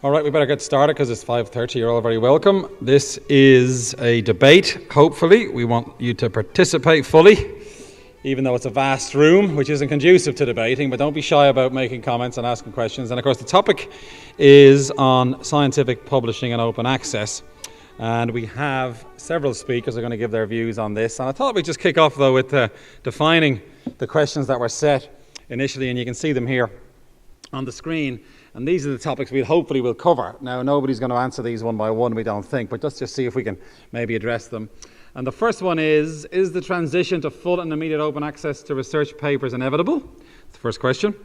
All right, we better get started because it's 5:30. You're all very welcome. This is a debate, hopefully. We want you to participate fully, even though it's a vast room, which isn't conducive to debating, but don't be shy about making comments and asking questions. And of course, the topic is on scientific publishing and open access. And we have several speakers who are going to give their views on this. And I thought we'd just kick off, though, with defining the questions that were set initially, and you can see them here on the screen. And these are the topics we hopefully will cover. Now, nobody's going to answer these one by one, we don't think, but let's just see if we can maybe address them. And the first one is the transition to full and immediate open access to research papers inevitable? That's the first question.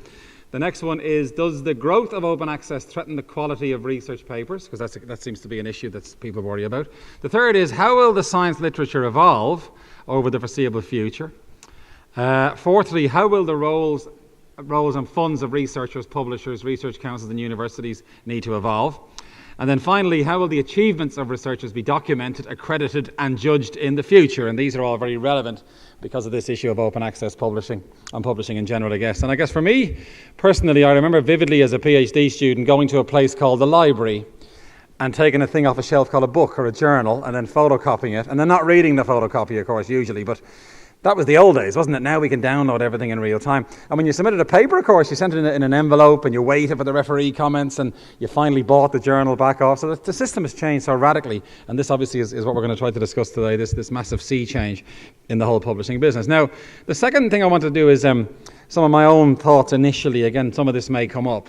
The next one is, does the growth of open access threaten the quality of research papers? Because that seems to be an issue that people worry about. The third is, how will the science literature evolve over the foreseeable future? Fourthly, how will the roles and funds of researchers, publishers, research councils and universities need to evolve? And then finally, how will the achievements of researchers be documented, accredited and judged in the future? And these are all very relevant because of this issue of open access publishing and publishing in general, I guess. And I guess for me, personally, I remember vividly as a PhD student going to a place called the library and taking a thing off a shelf called a book or a journal and then photocopying it, and then not reading the photocopy, of course, usually, but that was the old days, wasn't it? Now we can download everything in real time. And when you submitted a paper, of course, you sent it in an envelope and you waited for the referee comments and you finally bought the journal back off. So the system has changed so radically. And this obviously is what we're going to try to discuss today, this massive sea change in the whole publishing business. Now, the second thing I want to do is some of my own thoughts initially. Again, some of this may come up.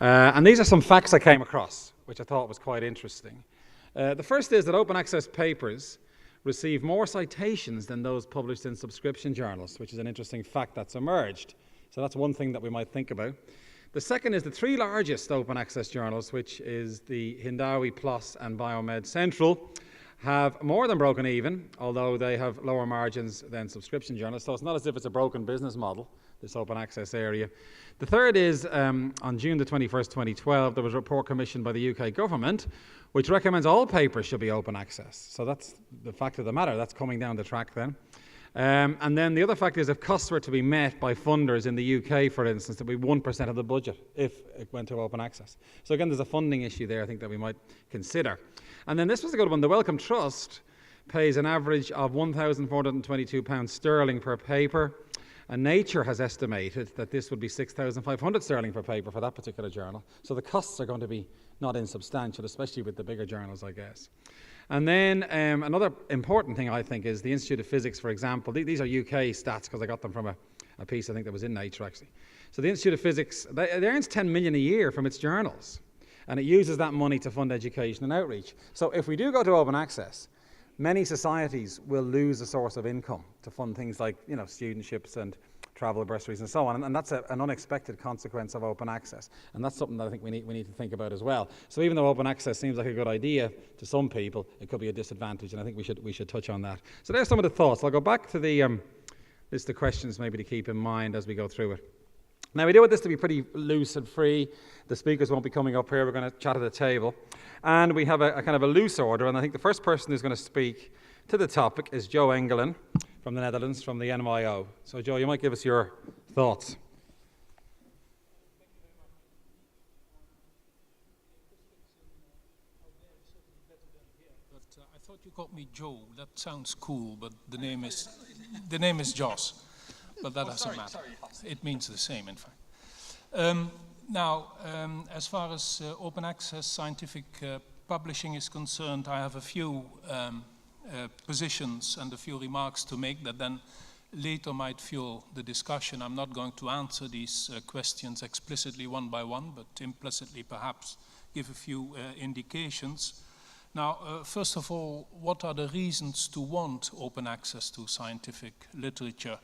And these are some facts I came across, which I thought was quite interesting. The first is that open access papers receive more citations than those published in subscription journals, which is an interesting fact that's emerged. So that's one thing that we might think about. The second is the three largest open access journals, which is the Hindawi PLOS and Biomed Central, have more than broken even, although they have lower margins than subscription journals. So it's not as if it's a broken business model, this open access area. The third is, on June the 21st, 2012, there was a report commissioned by the UK government which recommends all papers should be open access. So that's the fact of the matter. That's coming down the track then. And then the other fact is, if costs were to be met by funders in the UK, for instance, it would be 1% of the budget if it went to open access. So again, there's a funding issue there I think that we might consider. And then this was a good one. The Wellcome Trust pays an average of £1,422 sterling per paper. And Nature has estimated that this would be 6,500 sterling per paper for that particular journal. So the costs are going to be not insubstantial, especially with the bigger journals, I guess. And then another important thing, I think, is the Institute of Physics, for example. These are UK stats because I got them from a piece I think that was in Nature, actually. So the Institute of Physics, it earns 10 million a year from its journals. And it uses that money to fund education and outreach. So if we do go to open access, many societies will lose a source of income to fund things like, studentships and travel bursaries and so on, and that's an unexpected consequence of open access, and that's something that I think we need to think about as well. So even though open access seems like a good idea to some people, it could be a disadvantage, and I think we should touch on that. So there's some of the thoughts. I'll go back to the list of questions maybe to keep in mind as we go through it. Now, we do want this to be pretty loose and free. The speakers won't be coming up here. We're going to chat at the table. And we have a kind of a loose order. And I think the first person who's going to speak to the topic is Joe Engelen from the Netherlands, from the NYO. So, Joe, you might give us your thoughts. But I thought you called me Joe. That sounds cool, but the name is Jos. But that doesn't matter. It means the same, in fact. Now, as far as open access scientific publishing is concerned, I have a few positions and a few remarks to make that then later might fuel the discussion. I'm not going to answer these questions explicitly one by one, but implicitly perhaps give a few indications. Now, first of all, what are the reasons to want open access to scientific literature?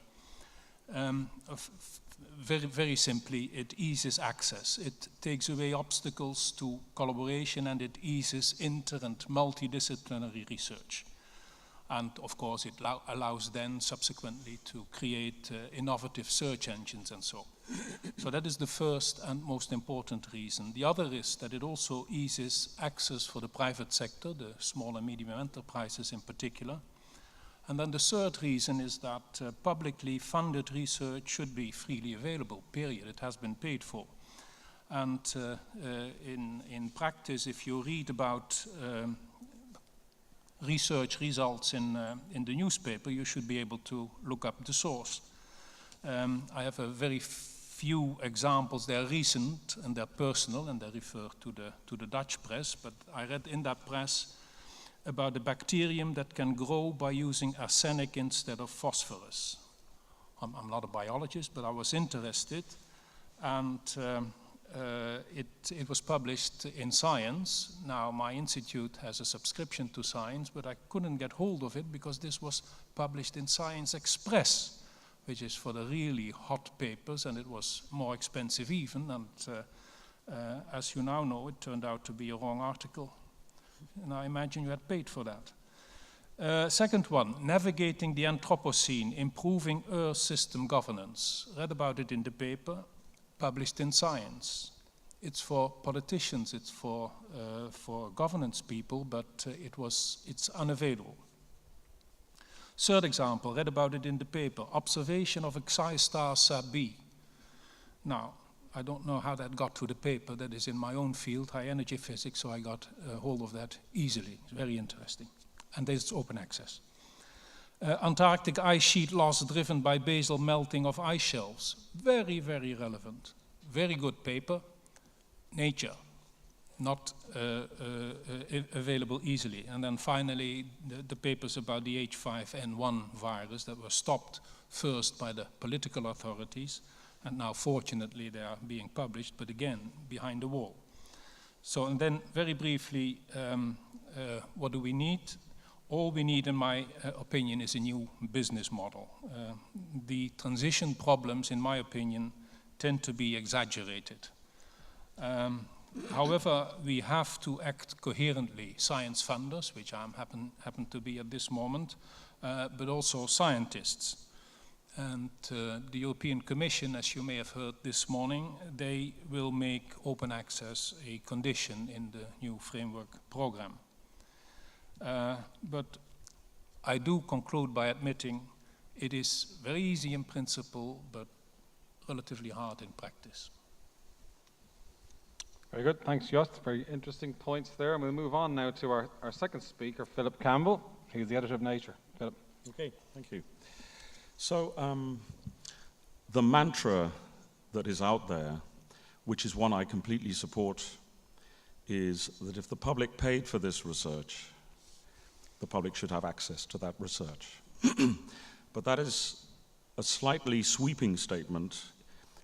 Very, very simply, it eases access. It takes away obstacles to collaboration and it eases inter- and multidisciplinary research. And of course, it allows then subsequently to create innovative search engines and so on. So that is the first and most important reason. The other is that it also eases access for the private sector, the small and medium enterprises in particular. And then the third reason is that publicly funded research should be freely available, period. It has been paid for. And in practice, if you read about research results in the newspaper, you should be able to look up the source. I have a very few examples. They're recent and they're personal, and they refer to the Dutch press. But I read in that press about a bacterium that can grow by using arsenic instead of phosphorus. I'm not a biologist, but I was interested, and it was published in Science. Now, my institute has a subscription to Science, but I couldn't get hold of it because this was published in Science Express, which is for the really hot papers, and it was more expensive even, and as you now know, it turned out to be a wrong article. And I imagine you had paid for that. Second one, navigating the Anthropocene, improving Earth system governance. Read about it in the paper, published in Science. It's for politicians, it's for governance people, but it's unavailable. Third example, read about it in the paper, observation of Xi star Sab B. Now, I don't know how that got to the paper. That is in my own field, high energy physics, so I got hold of that easily. It's very interesting. And there's open access. Antarctic ice sheet loss driven by basal melting of ice shelves. Very, very relevant. Very good paper. Nature. Not available easily. And then finally, the papers about the H5N1 virus that were stopped first by the political authorities. And now, fortunately, they are being published, but again, behind the wall. So, and then very briefly, what do we need? All we need, in my opinion, is a new business model. The transition problems, in my opinion, tend to be exaggerated. However, we have to act coherently. Science funders, which I happen to be at this moment, but also scientists. And the European Commission, as you may have heard this morning, they will make open access a condition in the new framework program. But I do conclude by admitting it is very easy in principle, but relatively hard in practice. Very good, thanks Joost. Very interesting points there. And we'll move on now to our second speaker, Philip Campbell. He's the editor of Nature. Philip. Okay, thank you. So the mantra that is out there, which is one I completely support, is that if the public paid for this research, the public should have access to that research. But that is a slightly sweeping statement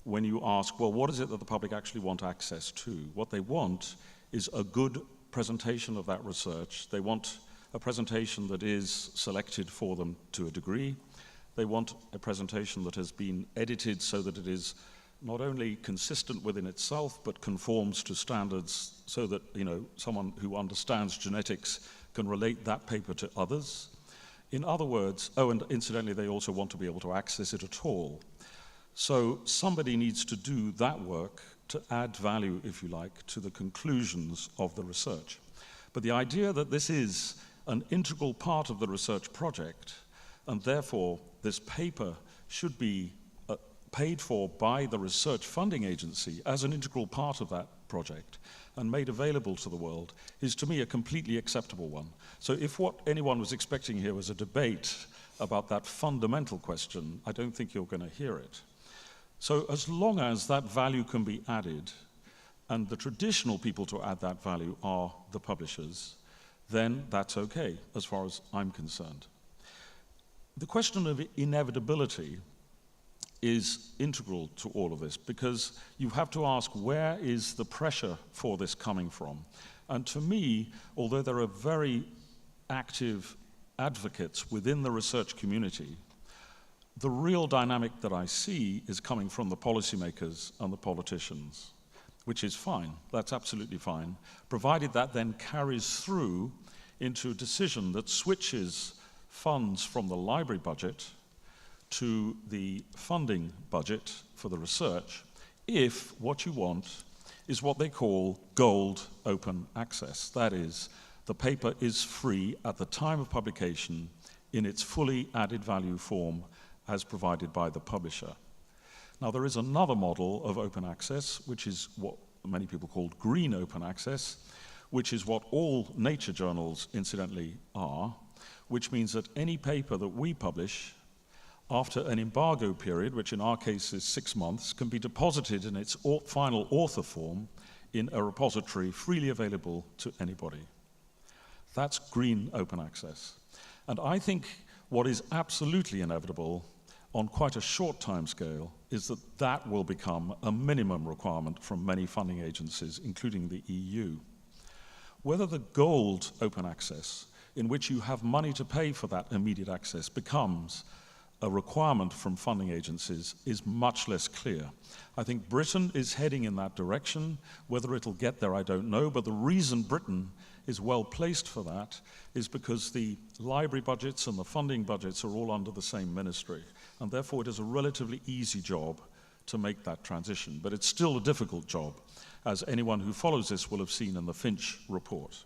when you ask, well, what is it that the public actually want access to? What they want is a good presentation of that research. They want a presentation that is selected for them to a degree. They want a presentation that has been edited so that it is not only consistent within itself, but conforms to standards so that, you know, someone who understands genetics can relate that paper to others. In other words, oh, and incidentally, they also want to be able to access it at all. So somebody needs to do that work to add value, if you like, to the conclusions of the research. But the idea that this is an integral part of the research project, and therefore this paper should be paid for by the research funding agency as an integral part of that project and made available to the world, is to me a completely acceptable one. So if what anyone was expecting here was a debate about that fundamental question, I don't think you're going to hear it. So as long as that value can be added, and the traditional people to add that value are the publishers, then that's okay, as far as I'm concerned. The question of inevitability is integral to all of this, because you have to ask, where is the pressure for this coming from? And to me, although there are very active advocates within the research community, the real dynamic that I see is coming from the policymakers and the politicians, which is fine, that's absolutely fine, provided that then carries through into a decision that switches funds from the library budget to the funding budget for the research, if what you want is what they call gold open access. That is, the paper is free at the time of publication in its fully added value form as provided by the publisher. Now, there is another model of open access, which is what many people called green open access, which is what all nature journals, incidentally, are, which means that any paper that we publish after an embargo period, which in our case is 6 months, can be deposited in its final author form in a repository freely available to anybody. That's green open access. And I think what is absolutely inevitable on quite a short time scale is that that will become a minimum requirement from many funding agencies, including the EU. Whether the gold open access, in which you have money to pay for that immediate access, becomes a requirement from funding agencies is much less clear. I think Britain is heading in that direction. Whether it'll get there, I don't know, but the reason Britain is well placed for that is because the library budgets and the funding budgets are all under the same ministry, and therefore it is a relatively easy job to make that transition. But it's still a difficult job, as anyone who follows this will have seen in the Finch report.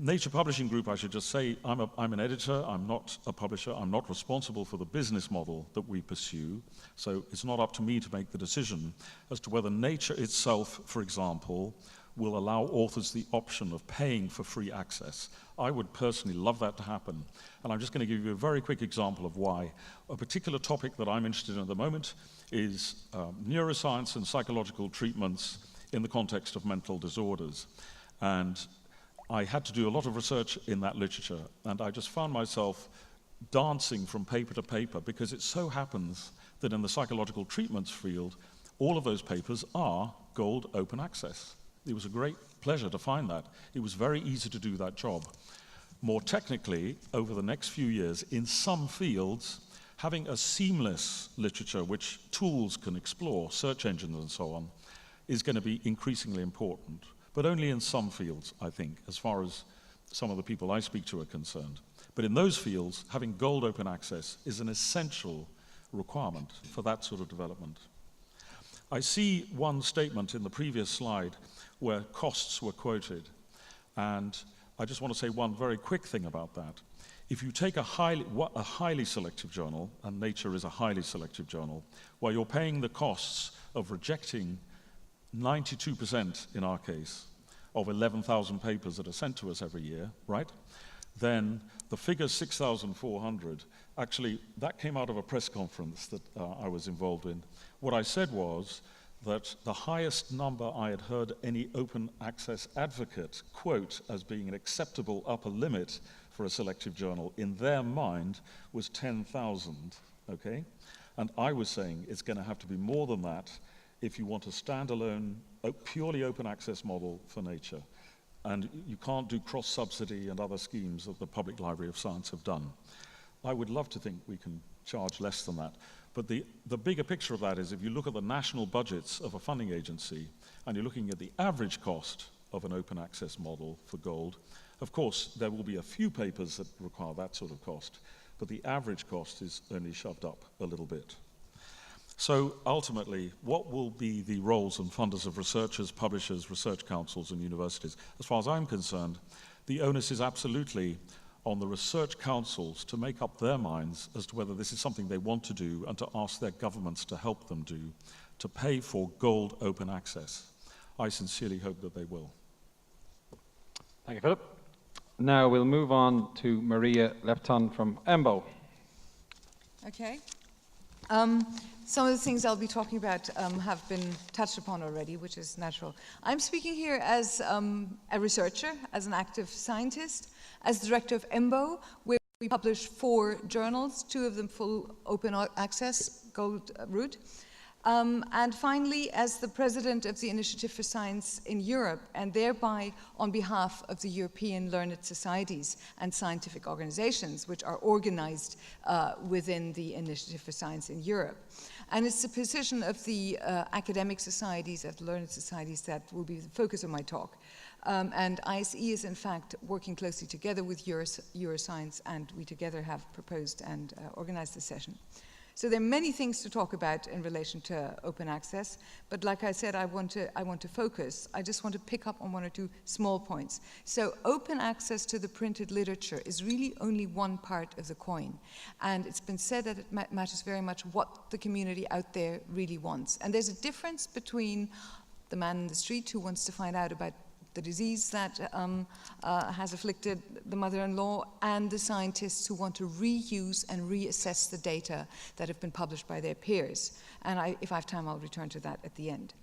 Nature Publishing Group, I should just say, I'm an editor, I'm not a publisher, I'm not responsible for the business model that we pursue, so it's not up to me to make the decision as to whether Nature itself, for example, will allow authors the option of paying for free access. I would personally love that to happen, and I'm just going to give you a very quick example of why. A particular topic that I'm interested in at the moment is neuroscience and psychological treatments in the context of mental disorders. And I had to do a lot of research in that literature, and I just found myself dancing from paper to paper because it so happens that in the psychological treatments field, all of those papers are gold open access. It was a great pleasure to find that. It was very easy to do that job. More technically, over the next few years, in some fields, having a seamless literature which tools can explore, search engines and so on, is going to be increasingly important. But only in some fields, I think, as far as some of the people I speak to are concerned. But in those fields, having gold open access is an essential requirement for that sort of development. I see one statement in the previous slide where costs were quoted, and I just want to say one very quick thing about that. If you take a highly selective journal, and Nature is a highly selective journal, where you're paying the costs of rejecting 92% in our case of 11,000 papers that are sent to us every year, right? Then the figure 6,400, actually that came out of a press conference that I was involved in. What I said was that the highest number I had heard any open access advocate quote as being an acceptable upper limit for a selective journal in their mind was 10,000, okay? And I was saying it's going to have to be more than that if you want a standalone, purely open access model for Nature. And you can't do cross-subsidy and other schemes that the Public Library of Science have done. I would love to think we can charge less than that. But the bigger picture of that is if you look at the national budgets of a funding agency and you're looking at the average cost of an open access model for gold, of course, there will be a few papers that require that sort of cost, but the average cost is only shoved up a little bit. So ultimately, what will be the roles and funders of researchers, publishers, research councils, and universities? As far as I'm concerned, the onus is absolutely on the research councils to make up their minds as to whether this is something they want to do and to ask their governments to help them do, to pay for gold open access. I sincerely hope that they will. Thank you, Philip. Now we'll move on to Maria Lepton from EMBO. Okay. Some of the things I'll be talking about have been touched upon already, which is natural. I'm speaking here as a researcher, as an active scientist, as director of EMBO, where we publish 4 journals, 2 of them full open access, gold route. And finally, as the president of the Initiative for Science in Europe, and thereby on behalf of the European learned societies and scientific organizations, which are organized within the Initiative for Science in Europe. And it's the position of the academic societies, of learned societies, that will be the focus of my talk. And ISE is, in fact, working closely together with Euroscience, and we together have proposed and organized this session. So there are many things to talk about in relation to open access, but like I said, I want to focus. I just want to pick up on 1 or 2 small points. So open access to the printed literature is really only one part of the coin. And it's been said that it matters very much what the community out there really wants. And there's a difference between the man in the street who wants to find out about the disease that has afflicted the mother-in-law, and the scientists who want to reuse and reassess the data that have been published by their peers. And if I have time, I'll return to that at the end.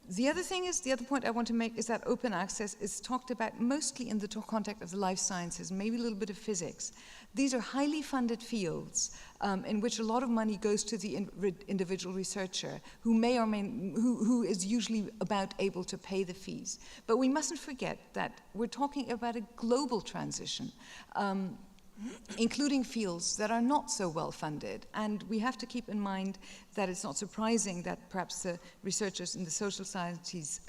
The other point I want to make is that open access is talked about mostly in the context of the life sciences, maybe a little bit of physics. These are highly funded fields in which a lot of money goes to the individual researcher who is usually about able to pay the fees. But we mustn't forget that we're talking about a global transition, including fields that are not so well funded. And we have to keep in mind that it's not surprising that perhaps the researchers in the social sciences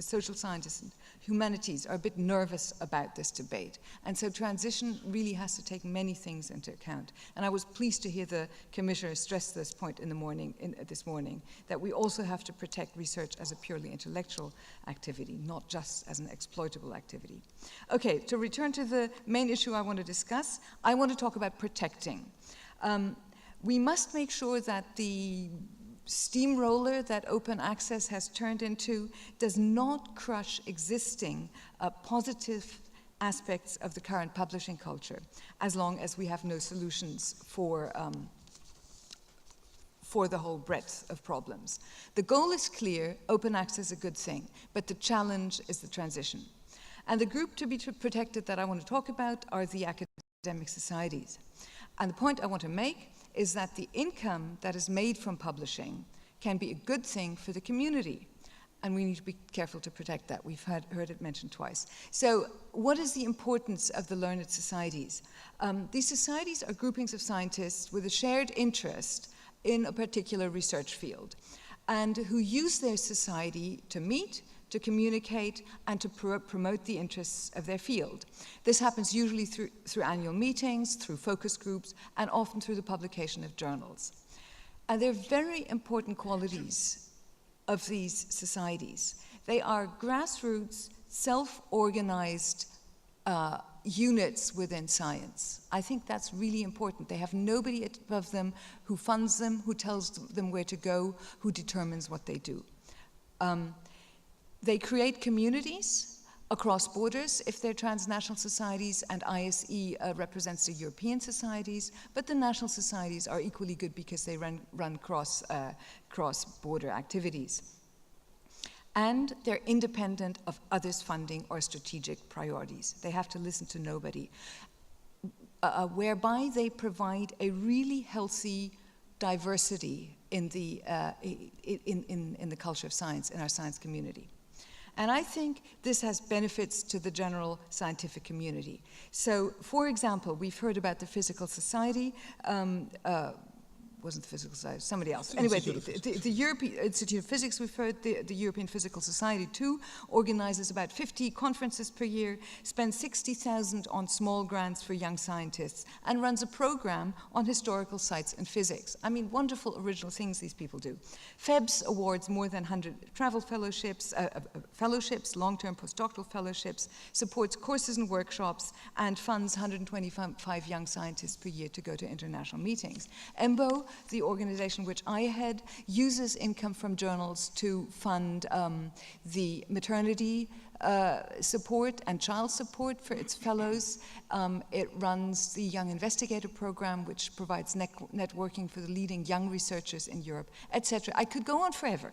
and humanities are a bit nervous about this debate. And so transition really has to take many things into account. And I was pleased to hear the commissioner stress this point this morning, that we also have to protect research as a purely intellectual activity, not just as an exploitable activity. Okay, to return to the main issue I want to discuss, I want to talk about protecting. We must make sure that the steamroller that open access has turned into does not crush existing positive aspects of the current publishing culture, as long as we have no solutions for the whole breadth of problems. The goal is clear: open access is a good thing, but the challenge is the transition. And the group to be protected that I want to talk about are the academic societies. And the point I want to make is that the income that is made from publishing can be a good thing for the community. And we need to be careful to protect that. We've heard it mentioned twice. So what is the importance of the learned societies? These societies are groupings of scientists with a shared interest in a particular research field, and who use their society to meet, to communicate, and to promote the interests of their field. This happens usually through annual meetings, through focus groups, and often through the publication of journals. And there are very important qualities of these societies. They are grassroots, self-organized units within science. I think that's really important. They have nobody above them who funds them, who tells them where to go, who determines what they do. They create communities across borders if they're transnational societies, and ISE represents the European societies, but the national societies are equally good because they run cross-border activities. And they're independent of others' funding or strategic priorities. They have to listen to nobody, whereby they provide a really healthy diversity in the culture of science, in our science community. And I think this has benefits to the general scientific community. So, for example, we've heard about the Physical Society, wasn't the Physical Society, somebody else. Anyway, the European Institute of Physics, we've heard, the European Physical Society too, organizes about 50 conferences per year, spends 60,000 on small grants for young scientists, and runs a program on historical sites and physics. I mean, wonderful original things these people do. FEBS awards more than 100 travel fellowships, long-term postdoctoral fellowships, supports courses and workshops, and funds 125 young scientists per year to go to international meetings. EMBO, the organization which I head, uses income from journals to fund the maternity support and child support for its fellows. It runs the Young Investigator Program, which provides networking for the leading young researchers in Europe, etc. I could go on forever.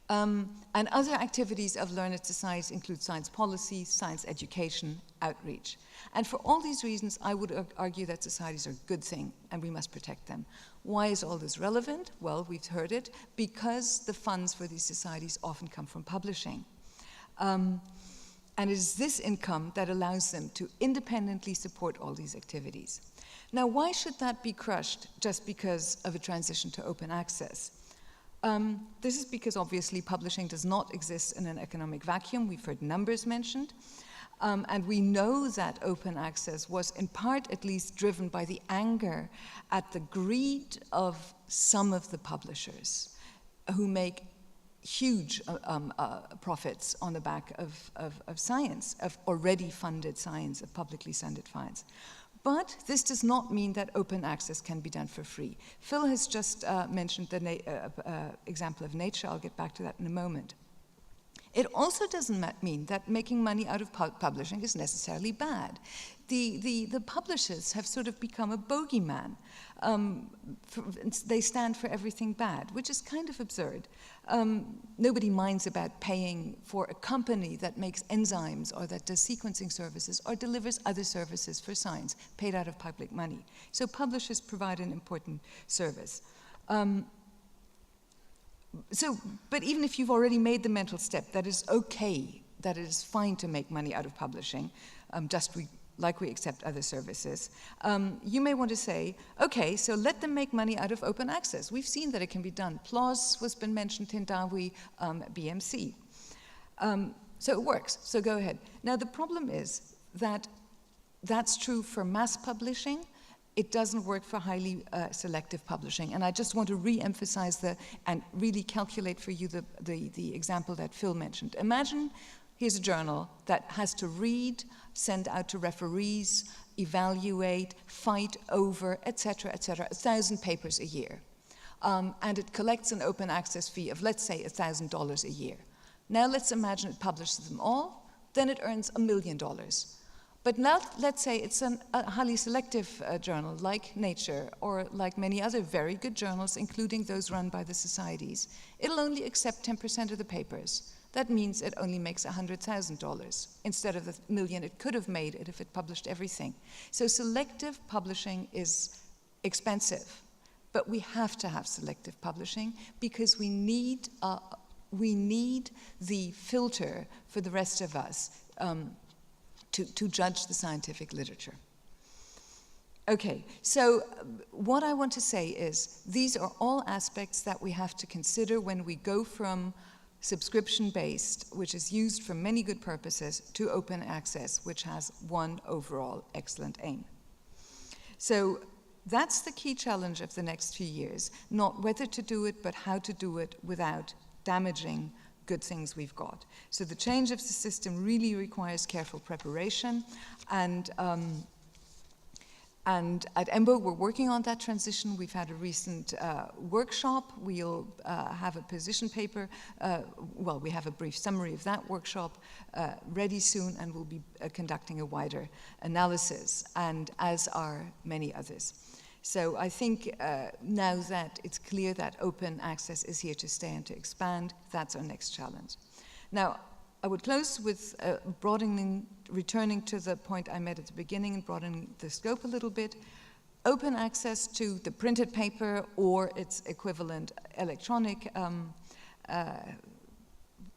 And other activities of learned societies include science policy, science education, outreach. And for all these reasons, I would argue that societies are a good thing and we must protect them. Why is all this relevant? Well, we've heard it, because the funds for these societies often come from publishing. And it is this income that allows them to independently support all these activities. Now, why should that be crushed just because of a transition to open access? This is because obviously publishing does not exist in an economic vacuum. We've heard numbers mentioned. And we know that open access was in part at least driven by the anger at the greed of some of the publishers who make huge profits on the back of science, of already funded science, of publicly funded science. But this does not mean that open access can be done for free. Phil has just mentioned the example of Nature. I'll get back to that in a moment. It also doesn't mean that making money out of publishing is necessarily bad. The publishers have sort of become a bogeyman. They stand for everything bad, which is kind of absurd. Nobody minds about paying for a company that makes enzymes or that does sequencing services or delivers other services for science, paid out of public money. So publishers provide an important service. But even if you've already made the mental step that is okay, that it is fine to make money out of publishing, like we accept other services, you may want to say, okay, so let them make money out of open access. We've seen that it can be done. PLOS has been mentioned, Hindawi, BMC. So it works, so go ahead. Now the problem is that that's true for mass publishing. It doesn't work for highly selective publishing. And I just want to re-emphasize and really calculate for you the example that Phil mentioned. Imagine here's a journal that has to read, send out to referees, evaluate, fight over, et cetera, 1,000 papers a year. And it collects an open access fee of, let's say, $1,000 a year. Now let's imagine it publishes them all, then it earns $1 million. But now, let's say it's a highly selective journal like Nature or like many other very good journals, including those run by the societies. It'll only accept 10% of the papers. That means it only makes $100,000 instead of the $1 million it could have made if it published everything. So selective publishing is expensive, but we have to have selective publishing because we need the filter for the rest of us to judge the scientific literature. Okay, so what I want to say is these are all aspects that we have to consider when we go from subscription-based, which is used for many good purposes, to open access, which has one overall excellent aim. So that's the key challenge of the next few years, not whether to do it, but how to do it without damaging good things we've got. So the change of the system really requires careful preparation, and at EMBO we're working on that transition. We've had a recent workshop. We'll have a position paper, well, we have a brief summary of that workshop ready soon, and we'll be conducting a wider analysis, and as are many others. So I think now that it's clear that open access is here to stay and to expand, that's our next challenge. Now, I would close with returning to the point I made at the beginning and broadening the scope a little bit. Open access to the printed paper or its equivalent electronic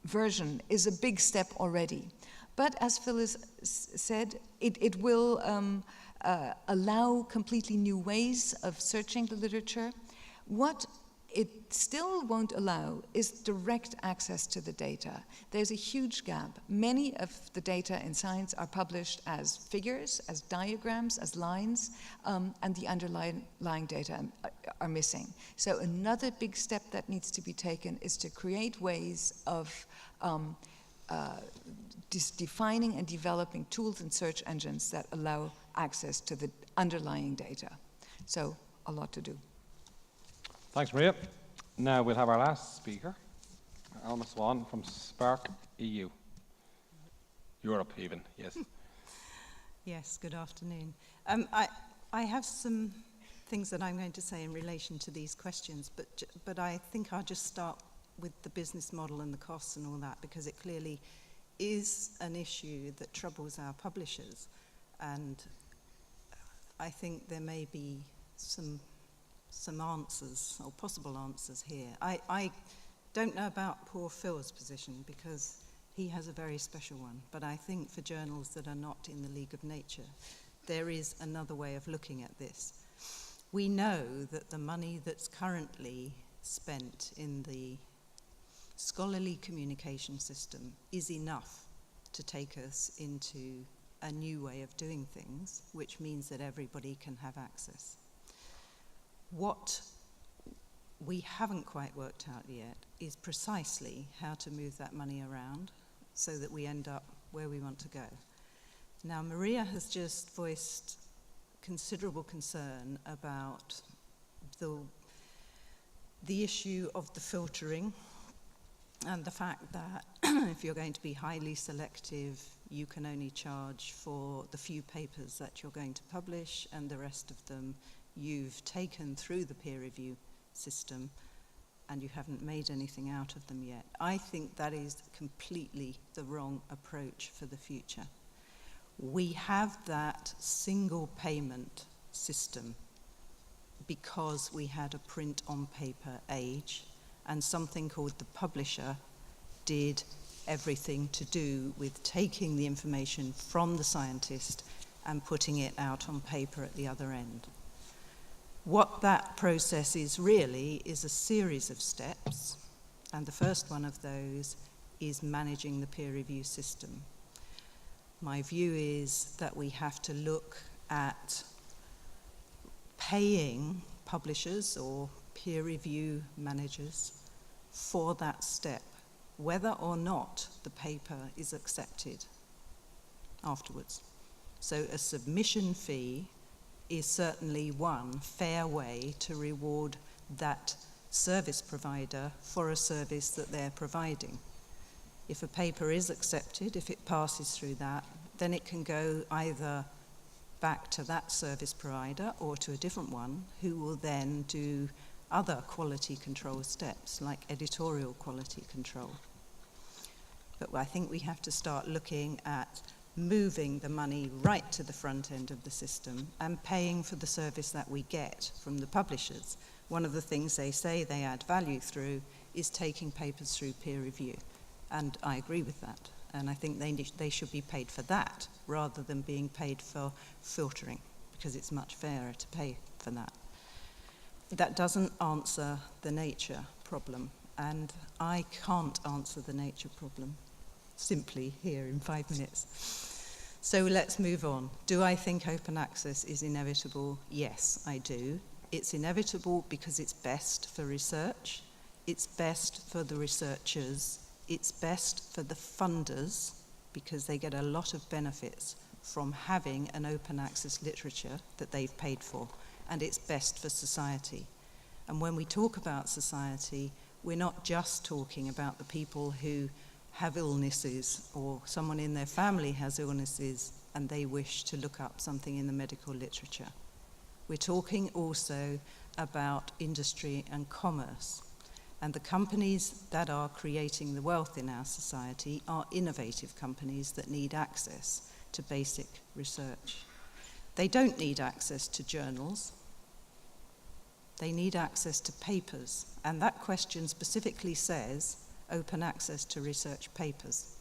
version is a big step already. But as Phyllis said, it will allow completely new ways of searching the literature. What it still won't allow is direct access to the data. There's a huge gap. Many of the data in science are published as figures, as diagrams, as lines, and the underlying data are missing. So another big step that needs to be taken is to create ways of defining and developing tools and search engines that allow access to the underlying data. So a lot to do. Thanks, Maria. Now we'll have our last speaker, Alma Swan from Spark EU. Europe even, yes. Yes, good afternoon. I have some things that I'm going to say in relation to these questions, but I think I'll just start with the business model and the costs and all that, because it clearly is an issue that troubles our publishers, and I think there may be some answers, or possible answers here. I don't know about poor Phil's position, because he has a very special one, but I think for journals that are not in the League of Nature, there is another way of looking at this. We know that the money that's currently spent in the scholarly communication system is enough to take us into a new way of doing things, which means that everybody can have access. What we haven't quite worked out yet is precisely how to move that money around so that we end up where we want to go. Now, Maria has just voiced considerable concern about the issue of the filtering and the fact that if you're going to be highly selective, you can only charge for the few papers that you're going to publish, and the rest of them you've taken through the peer review system and you haven't made anything out of them yet. I think that is completely the wrong approach for the future. We have that single payment system because we had a print on paper age, and something called the publisher did everything to do with taking the information from the scientist and putting it out on paper at the other end. What that process is really is a series of steps, and the first one of those is managing the peer review system. My view is that we have to look at paying publishers or peer review managers for that step, whether or not the paper is accepted afterwards. So a submission fee is certainly one fair way to reward that service provider for a service that they're providing. If a paper is accepted, if it passes through that, then it can go either back to that service provider or to a different one who will then do other quality control steps like editorial quality control. But I think we have to start looking at moving the money right to the front end of the system and paying for the service that we get from the publishers. One of the things they say they add value through is taking papers through peer review. And I agree with that. And I think they should be paid for that rather than being paid for filtering, because it's much fairer to pay for that. That doesn't answer the nature problem, and I can't answer the nature problem simply here in 5 minutes. So let's move on. Do I think open access is inevitable? Yes, I do. It's inevitable because it's best for research, it's best for the researchers, it's best for the funders because they get a lot of benefits from having an open access literature that they've paid for, and it's best for society. And when we talk about society, we're not just talking about the people who have illnesses or someone in their family has illnesses and they wish to look up something in the medical literature. We're talking also about industry and commerce. And the companies that are creating the wealth in our society are innovative companies that need access to basic research. They don't need access to journals. They need access to papers. And that question specifically says open access to research papers.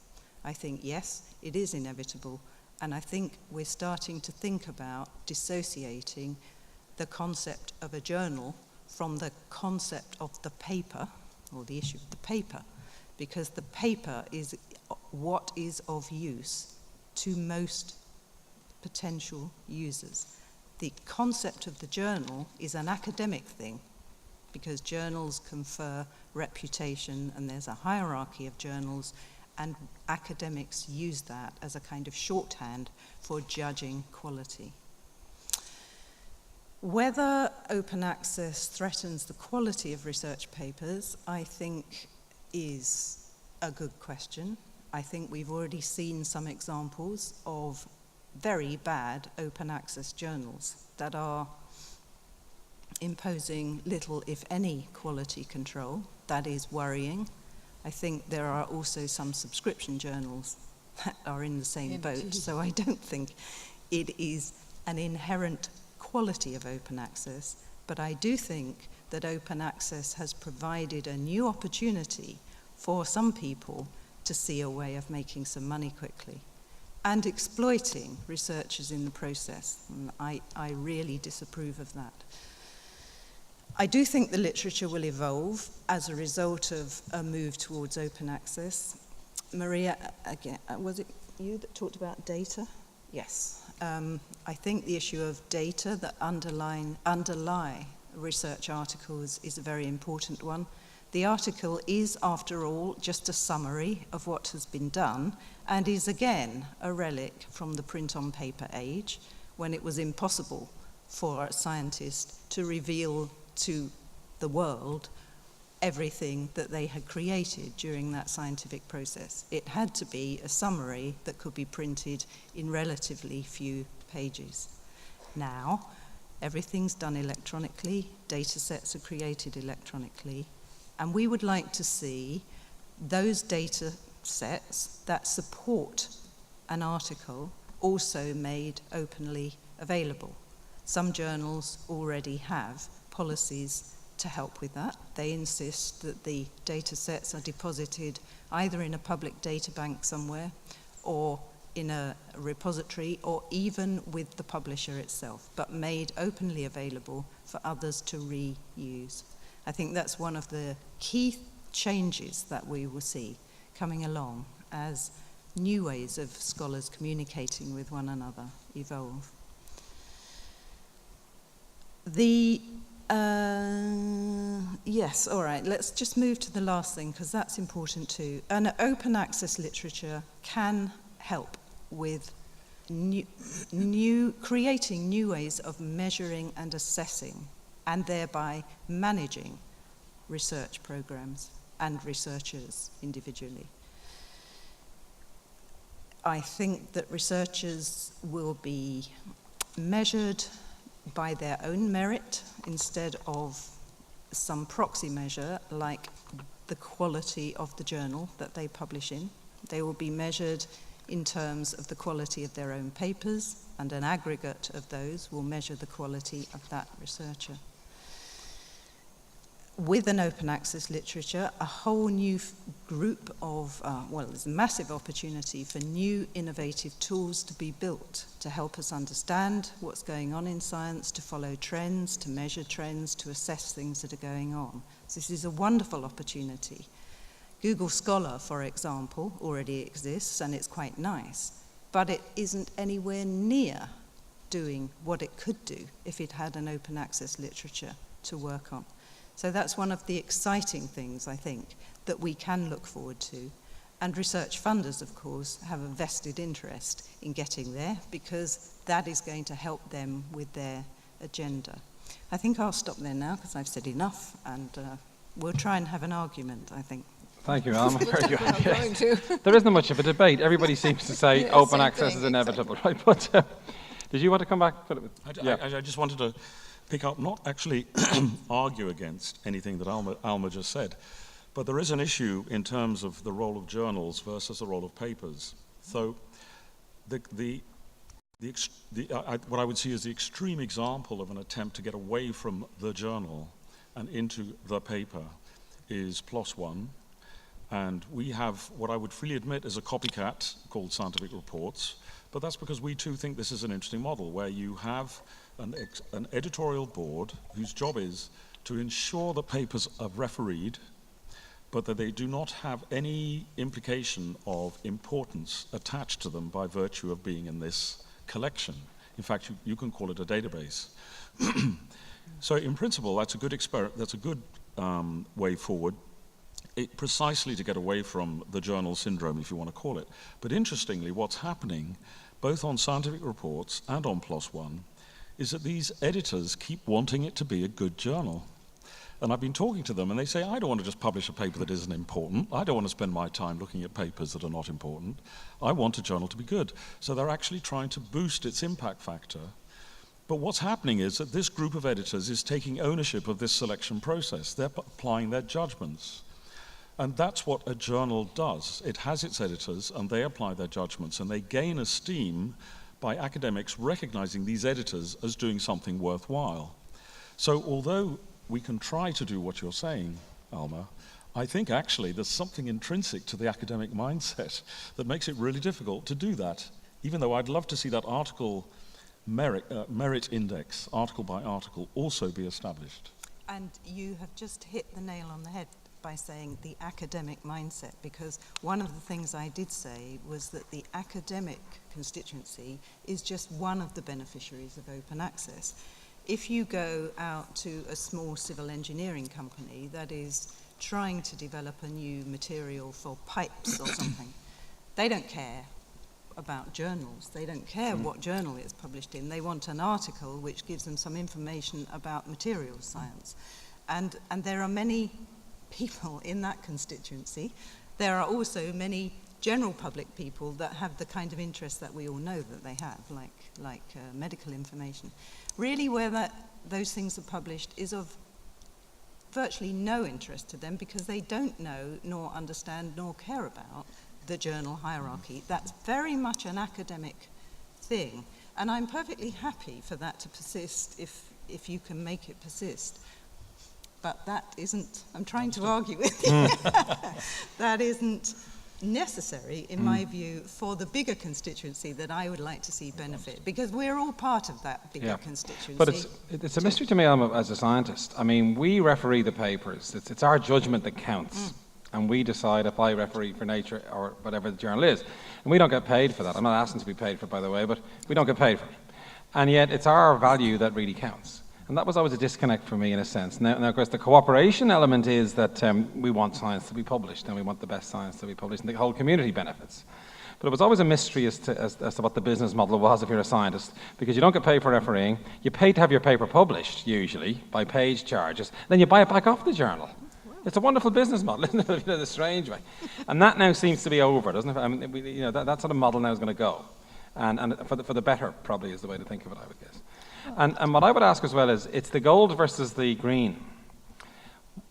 I think, yes, it is inevitable. And I think we're starting to think about dissociating the concept of a journal from the concept of the paper, or the issue of the paper, because the paper is what is of use to most potential users. The concept of the journal is an academic thing, because journals confer reputation and there's a hierarchy of journals, and academics use that as a kind of shorthand for judging quality. Whether open access threatens the quality of research papers, I think, is a good question. I think we've already seen some examples of very bad open access journals that are imposing little, if any, quality control. That is worrying. I think there are also some subscription journals that are in the same boat, so I don't think it is an inherent quality of open access, but I do think that open access has provided a new opportunity for some people to see a way of making some money quickly and exploiting researchers in the process. And I really disapprove of that. I do think the literature will evolve as a result of a move towards open access. Maria, again, was it you that talked about data? Yes. I think the issue of data that underlie research articles is a very important one. The article is, after all, just a summary of what has been done and is, again, a relic from the print on paper age, when it was impossible for a scientist to reveal to the world everything that they had created during that scientific process. It had to be a summary that could be printed in relatively few pages. Now, everything's done electronically, data sets are created electronically, and we would like to see those data sets that support an article also made openly available. Some journals already have policies to help with that. They insist that the data sets are deposited either in a public data bank somewhere or in a repository or even with the publisher itself, but made openly available for others to reuse. I think that's one of the key changes that we will see coming along as new ways of scholars communicating with one another evolve. Yes, all right, let's just move to the last thing because that's important too. An open access literature can help with creating new ways of measuring and assessing and thereby managing research programs and researchers individually. I think that researchers will be measured by their own merit instead of some proxy measure like the quality of the journal that they publish in. They will be measured in terms of the quality of their own papers, and an aggregate of those will measure the quality of that researcher. With an open access literature, a whole new group of, there's a massive opportunity for new innovative tools to be built to help us understand what's going on in science, to follow trends, to measure trends, to assess things that are going on. So this is a wonderful opportunity. Google Scholar, for example, already exists and it's quite nice, but it isn't anywhere near doing what it could do if it had an open access literature to work on. So that's one of the exciting things, I think, that we can look forward to. And research funders, of course, have a vested interest in getting there because that is going to help them with their agenda. I think I'll stop there now because I've said enough and we'll try and have an argument, I think. Thank you, Alma. Very good. There isn't much of a debate. Everybody seems to say open access is inevitable, right? But did you want to come back, Philip? I just wanted to pick up, not actually argue against anything that Alma just said, but there is an issue in terms of the role of journals versus the role of papers. So what I would see as the extreme example of an attempt to get away from the journal and into the paper is PLOS One. And we have what I would freely admit is a copycat called Scientific Reports, but that's because we too think this is an interesting model where you have an editorial board whose job is to ensure that papers are refereed, but that they do not have any implication of importance attached to them by virtue of being in this collection. In fact, you can call it a database. So in principle, that's a good way forward. Precisely to get away from the journal syndrome, if you want to call it. But interestingly, what's happening, both on Scientific Reports and on PLOS One, is that these editors keep wanting it to be a good journal. And I've been talking to them, and they say, I don't want to just publish a paper that isn't important. I don't want to spend my time looking at papers that are not important. I want a journal to be good. So they're actually trying to boost its impact factor. But what's happening is that this group of editors is taking ownership of this selection process. They're applying their judgments. And that's what a journal does. It has its editors, and they apply their judgments, and they gain esteem by academics recognizing these editors as doing something worthwhile. So although we can try to do what you're saying, Alma, I think actually there's something intrinsic to the academic mindset that makes it really difficult to do that, even though I'd love to see that article merit index, article by article, also be established. And you have just hit the nail on the head by saying the academic mindset, because one of the things I did say was that the academic constituency is just one of the beneficiaries of open access. If you go out to a small civil engineering company that is trying to develop a new material for pipes or something, they don't care about journals. They don't care what journal it's published in. They want an article which gives them some information about materials science. And there are many people in that constituency. There are also many general public people that have the kind of interest that we all know that they have, like medical information. Really, where those things are published is of virtually no interest to them, because they don't know, nor understand, nor care about the journal hierarchy. That's very much an academic thing, and I'm perfectly happy for that to persist if you can make it persist. But that isn't, I'm trying to argue with you, that isn't necessary, in my view, for the bigger constituency that I would like to see benefit, because we're all part of that bigger constituency. But it's a mystery to me as a scientist. I mean, we referee the papers. It's our judgment that counts. And we decide if I referee for Nature or whatever the journal is. And we don't get paid for that. I'm not asking to be paid for it, by the way, but we don't get paid for it. And yet it's our value that really counts. And that was always a disconnect for me, in a sense. Now of course, the cooperation element is that we want science to be published, and we want the best science to be published, and the whole community benefits. But it was always a mystery as to what the business model was if you're a scientist, because you don't get paid for refereeing. You pay to have your paper published, usually, by page charges. Then you buy it back off the journal. It's a wonderful business model, isn't it, in a strange way? And that now seems to be over, doesn't it? I mean, that sort of model now is going to go. And for the better, probably, is the way to think of it, I would guess. And what I would ask as well is, it's the gold versus the green.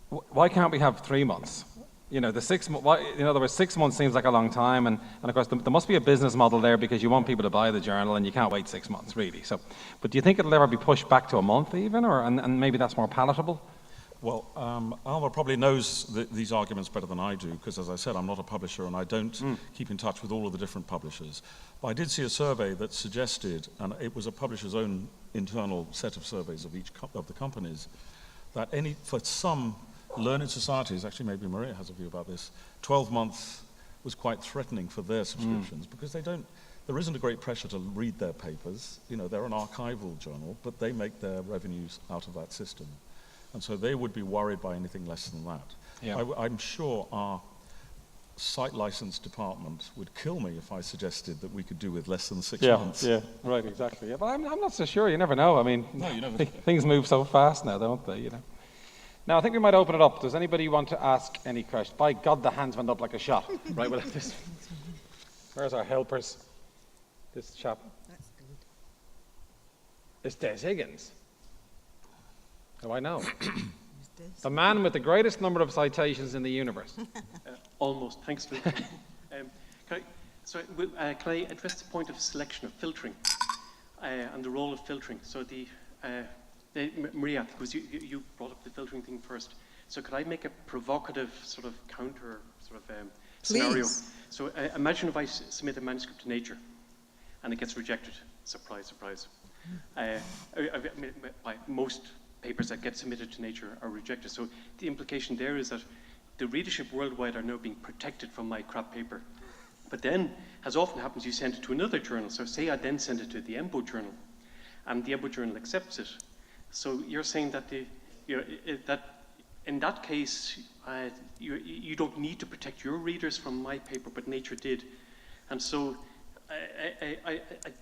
Why can't we have 3 months? In other words, 6 months seems like a long time, and of course there must be a business model there, because you want people to buy the journal, and you can't wait 6 months, really. So, but do you think it'll ever be pushed back to a month even, and maybe that's more palatable? Well, Alva probably knows these arguments better than I do, because, as I said, I'm not a publisher and I don't keep in touch with all of the different publishers. But I did see a survey that suggested, and it was a publisher's own internal set of surveys of each of the companies, that for some learned societies, actually maybe Maria has a view about this, 12 months was quite threatening for their subscriptions, because there isn't a great pressure to read their papers. They're an archival journal, but they make their revenues out of that system. And so they would be worried by anything less than that. Yeah. I'm sure our site license department would kill me if I suggested that we could do with less than 6 months. Yeah, right, exactly. Yeah, but I'm not so sure. You never know. I mean, no, you never. Things move so fast now, don't they? Now, I think we might open it up. Does anybody want to ask any questions? By God, the hands went up like a shot. Right, well, where's our helpers? This chap. That's good. It's Des Higgins. Oh, I know. The man with the greatest number of citations in the universe. Almost. Thanks, Luke. Can I address the point of selection, of filtering, and the role of filtering? So Maria, because you brought up the filtering thing first. So could I make a provocative sort of counter scenario? So imagine if I submit a manuscript to Nature, and it gets rejected. Surprise, surprise. Most papers that get submitted to Nature are rejected. So the implication there is that the readership worldwide are now being protected from my crap paper. But then, as often happens, you send it to another journal. So say I then send it to the EMBO journal, and the EMBO journal accepts it. So you're saying that that in that case, you don't need to protect your readers from my paper, but Nature did. And so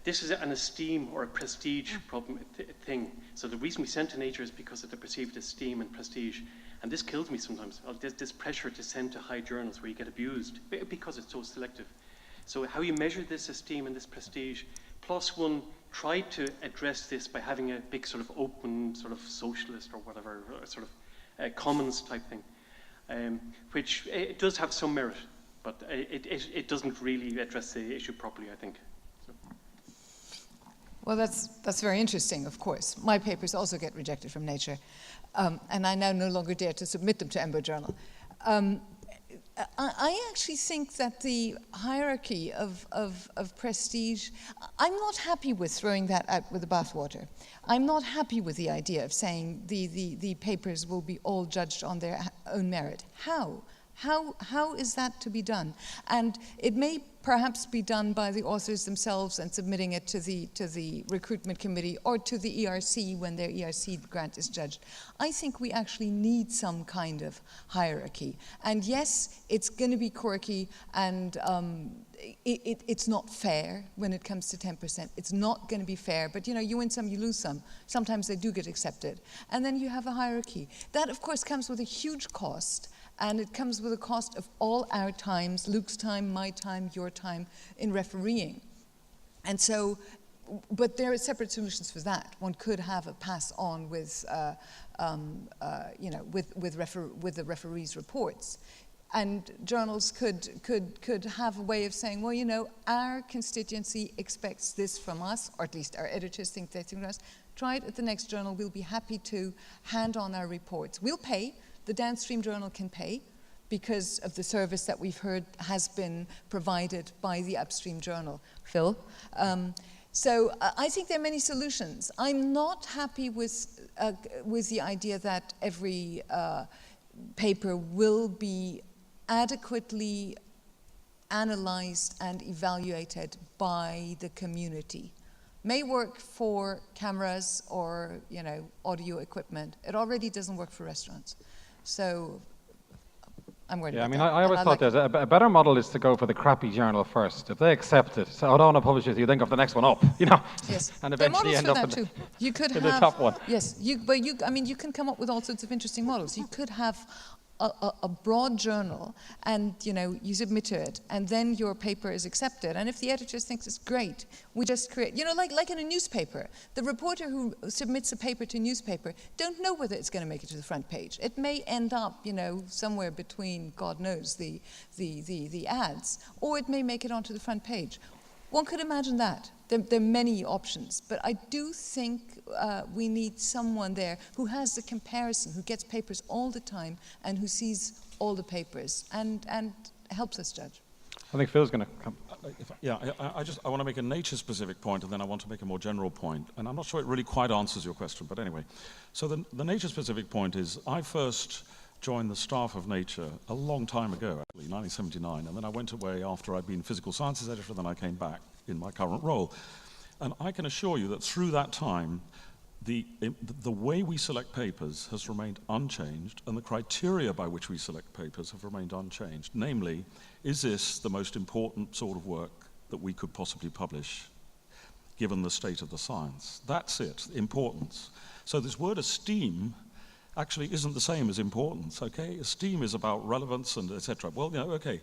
this is an esteem or a prestige problem thing. So the reason we send to Nature is because of the perceived esteem and prestige. And this kills me sometimes. This pressure to send to high journals where you get abused because it's so selective. So how you measure this esteem and this prestige, plus one tried to address this by having a big sort of open sort of socialist or whatever, sort of commons type thing, which it does have some merit. But it doesn't really address the issue properly, I think. So. Well, that's very interesting, of course. My papers also get rejected from Nature, and I now no longer dare to submit them to EMBO Journal. I actually think that the hierarchy of prestige, I'm not happy with throwing that out with the bathwater. I'm not happy with the idea of saying the papers will be all judged on their own merit. How is that to be done? And it may perhaps be done by the authors themselves and submitting it to the recruitment committee or to the ERC when their ERC grant is judged. I think we actually need some kind of hierarchy. And yes, it's going to be quirky, and it's not fair when it comes to 10%. It's not going to be fair, but you win some, you lose some. Sometimes they do get accepted. And then you have a hierarchy. That, of course, comes with a huge cost, and it comes with a cost of all our times, Luke's time, my time, your time, in refereeing. And so, but there are separate solutions for that. One could have a pass on with, with the referees' reports. And journals could have a way of saying, well, our constituency expects this from us, or at least our editors think they think from us. Try it at the next journal. We'll be happy to hand on our reports. We'll pay. The downstream journal can pay because of the service that we've heard has been provided by the upstream journal. Phil? So I think there are many solutions. I'm not happy with the idea that every paper will be adequately analyzed and evaluated by the community. May work for cameras or audio equipment. It already doesn't work for restaurants. So I'm worried about that. I always thought there's a better model is to go for the crappy journal first. If they accept it, so I don't want to publish it, you then go for the next one up, Yes. and eventually end up in You could have the top one. Yes, you can come up with all sorts of interesting models. You could have a broad journal, and you submit to it, and then your paper is accepted. And if the editor thinks it's great, we just create, like in a newspaper, the reporter who submits a paper to a newspaper don't know whether it's going to make it to the front page. It may end up, somewhere between, God knows, the ads, or it may make it onto the front page. One could imagine that. There are many options, but I do think we need someone there who has the comparison, who gets papers all the time, and who sees all the papers, and helps us judge. I think Phil's going to come. I want to make a nature-specific point, and then I want to make a more general point. And I'm not sure it really quite answers your question, but anyway. So the nature-specific point is, I first joined the staff of Nature a long time ago, actually, 1979, and then I went away after I'd been physical sciences editor, then I came back in my current role. And I can assure you that through that time, the way we select papers has remained unchanged, and the criteria by which we select papers have remained unchanged. Namely, is this the most important sort of work that we could possibly publish, given the state of the science? That's it, importance. So this word esteem actually isn't the same as importance, okay? Esteem is about relevance and etc. Well, okay.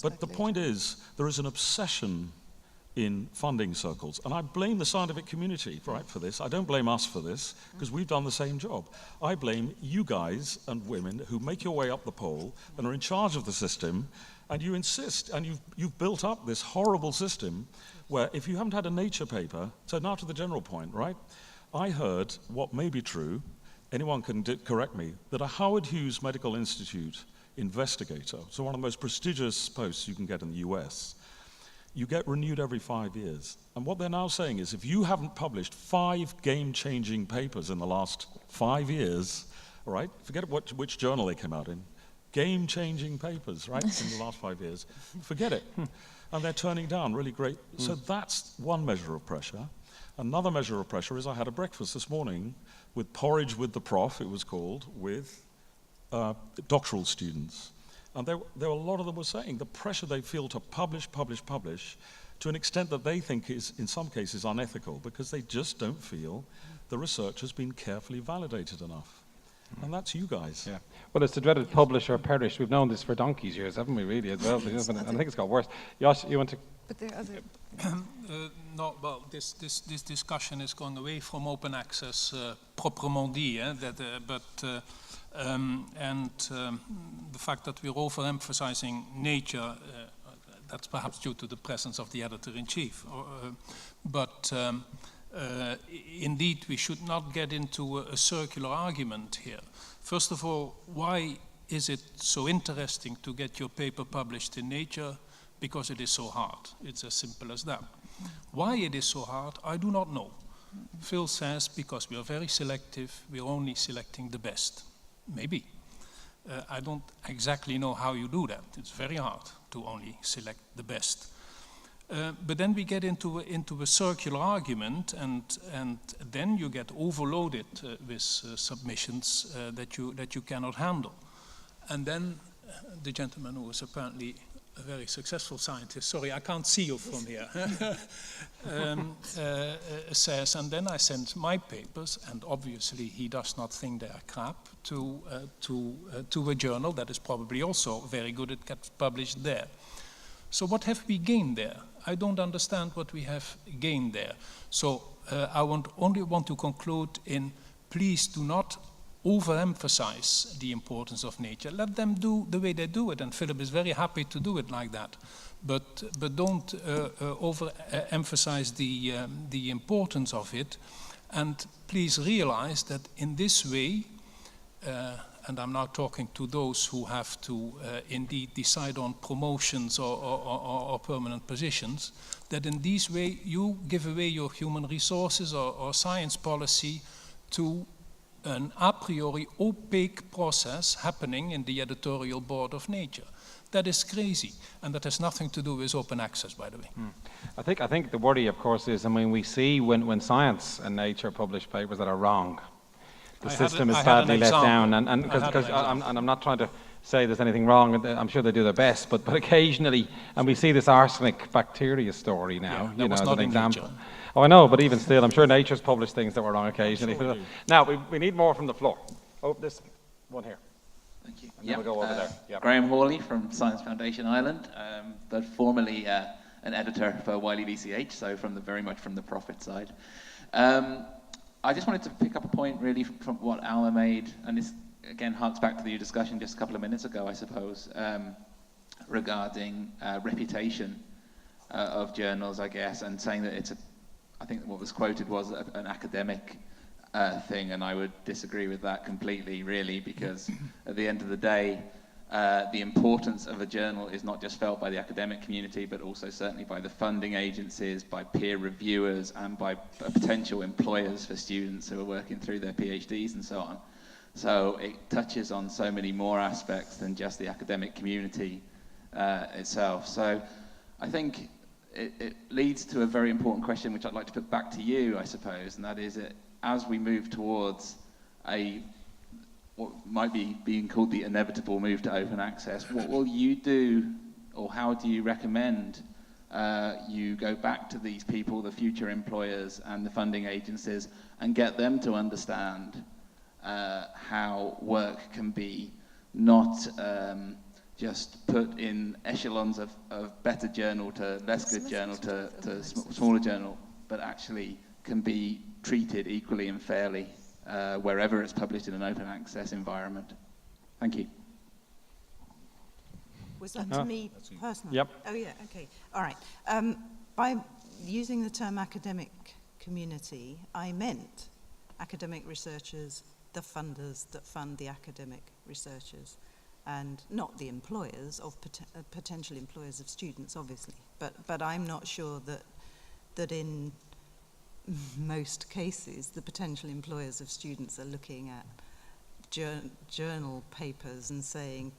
But the point is, there is an obsession in funding circles, and I blame the scientific community, right, for this. I don't blame us for this, because we've done the same job. I blame you guys and women who make your way up the pole and are in charge of the system, and you insist, and you've built up this horrible system where if you haven't had a Nature paper, so now to the general point, right? I heard, what may be true, anyone can correct me, that a Howard Hughes Medical Institute investigator, so one of the most prestigious posts you can get in the US, you get renewed every 5 years. And what they're now saying is, if you haven't published 5 game-changing papers in the last 5 years, all right, forget which journal they came out in, game-changing papers, right, in the last 5 years, forget it. And they're turning down really great. So that's one measure of pressure. Another measure of pressure is I had a breakfast this morning with Porridge with the Prof, it was called, with doctoral students. And there were a lot of them were saying the pressure they feel to publish, to an extent that they think is, in some cases, unethical, because they just don't feel the research has been carefully validated enough. And that's you guys. Yeah. Well, it's the dreaded publish or perish. We've known this for donkey's years, haven't we, really, as well? And I think it's got worse. Josh, you want to... But there are other... No, well, this discussion is going away from open access, proprement dit, the fact that we're overemphasizing Nature, that's perhaps due to the presence of the editor-in-chief. Indeed, we should not get into a circular argument here. First of all, why is it so interesting to get your paper published in Nature? Because it is so hard. It's as simple as that. Why it is so hard, I do not know. Phil says because we are very selective, we are only selecting the best. Maybe. I don't exactly know how you do that. It's very hard to only select the best. But then we get into a circular argument, and then you get overloaded with submissions that you cannot handle. And then the gentleman who is apparently a very successful scientist, sorry, I can't see you from here, says, and then I send my papers, and obviously he does not think they are crap, to a journal that is probably also very good. It gets published there. So what have we gained there? I don't understand what we have gained there. So I only want to conclude in, please do not overemphasize the importance of nature. Let them do the way they do it, and Philip is very happy to do it like that. But don't overemphasize the importance of it, and please realize that in this way, and I'm now talking to those who have to indeed decide on promotions or permanent positions, that in this way you give away your human resources or science policy to an a priori opaque process happening in the editorial board of Nature. That is crazy, and that has nothing to do with open access, by the way. I think the worry, of course, is, I mean, we see when Science and Nature publish papers that are wrong, the system is badly let down, and because I'm not trying to say there's anything wrong, I'm sure they do their best, but occasionally, and we see this arsenic bacteria story now, you know, as an example. Nature. Oh, I know, but even still, I'm sure Nature's published things that were wrong occasionally. Sure. Now, we need more from the floor. Oh, this one here. Thank you. And then we'll go over there. Yep. Graham Hawley from Science Foundation Ireland, but formerly an editor for Wiley VCH, so very much from the profit side. I just wanted to pick up a point really from what Alma made, and this again harks back to your discussion just a couple of minutes ago, I suppose, regarding reputation of journals, I guess, and saying that I think what was quoted was an academic thing, and I would disagree with that completely, really, because at the end of the day, the importance of a journal is not just felt by the academic community, but also certainly by the funding agencies, by peer reviewers, and by potential employers for students who are working through their PhDs and so on. So it touches on so many more aspects than just the academic community itself. So I think it leads to a very important question, which I'd like to put back to you, I suppose, and that is, as we move towards what might be being called the inevitable move to open access, what will you do, or how do you recommend you go back to these people, the future employers and the funding agencies, and get them to understand how work can be not just put in echelons of better journal to less good journal to smaller journal, but actually can be treated equally and fairly wherever it's published in an open access environment. Thank you. Was that to me personally? Yep. Oh yeah, okay. All right. By using the term academic community, I meant academic researchers, the funders that fund the academic researchers, and not the employers of potential employers of students, obviously. But I'm not sure that in most cases the potential employers of students are looking at journal papers and saying,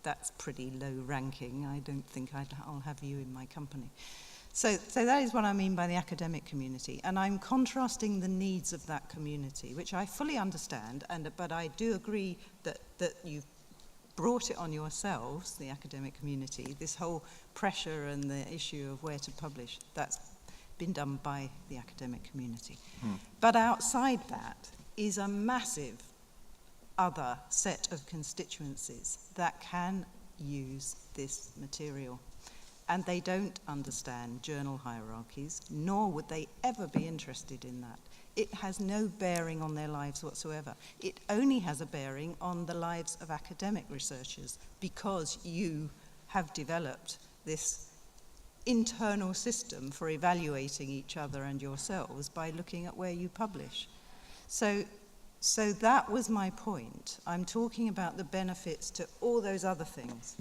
that's pretty low ranking, I don't think I'll have you in my company. So that is what I mean by the academic community, and I'm contrasting the needs of that community, which I fully understand, but I do agree that you've brought it on yourselves, the academic community, this whole pressure and the issue of where to publish. That's been done by the academic community. But outside that is a massive other set of constituencies that can use this material. And they don't understand journal hierarchies, nor would they ever be interested in that. It has no bearing on their lives whatsoever. It only has a bearing on the lives of academic researchers, because you have developed this internal system for evaluating each other and yourselves by looking at where you publish. So that was my point. I'm talking about the benefits to all those other things.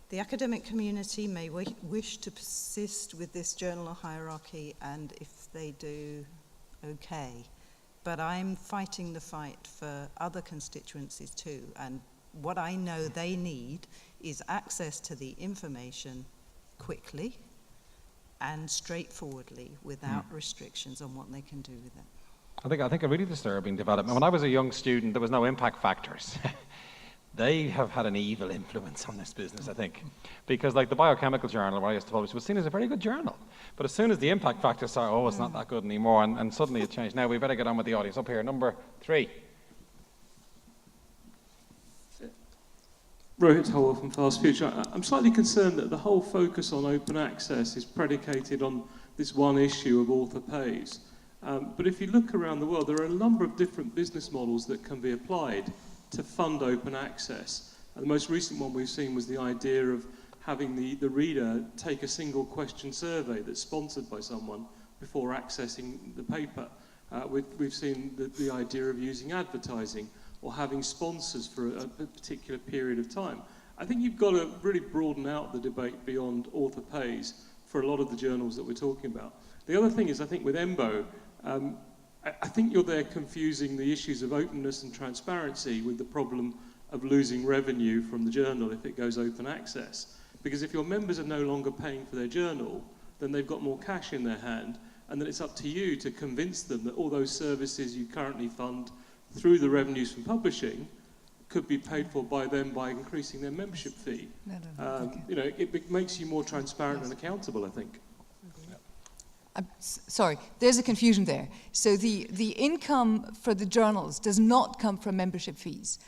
The academic community may wish to persist with this journal hierarchy, and if they do, okay. But I'm fighting the fight for other constituencies too, and what I know they need is access to the information quickly and straightforwardly without restrictions on what they can do with it. I think a really disturbing development. When I was a young student, there was no impact factors. They have had an evil influence on this business, I think. Because like the biochemical journal where I used to publish was seen as a very good journal. But as soon as the impact factors started, it's not that good anymore, and suddenly it changed. Now we better get on with the audience. Up here, number 3. Rohit Howell from Fast Future. I'm slightly concerned that the whole focus on open access is predicated on this one issue of author pays. But if you look around the world, there are a number of different business models that can be applied to fund open access. And the most recent one we've seen was the idea of having the reader take a single question survey that's sponsored by someone before accessing the paper. We've seen the idea of using advertising or having sponsors for a particular period of time. I think you've got to really broaden out the debate beyond author pays for a lot of the journals that we're talking about. The other thing is, I think with EMBO, I think you're there confusing the issues of openness and transparency with the problem of losing revenue from the journal if it goes open access. Because if your members are no longer paying for their journal, then they've got more cash in their hand, and then it's up to you to convince them that all those services you currently fund through the revenues from publishing could be paid for by them by increasing their membership fee. You know, it makes you more transparent and accountable, I think. Sorry, there's a confusion there. So the income for the journals does not come from membership fees.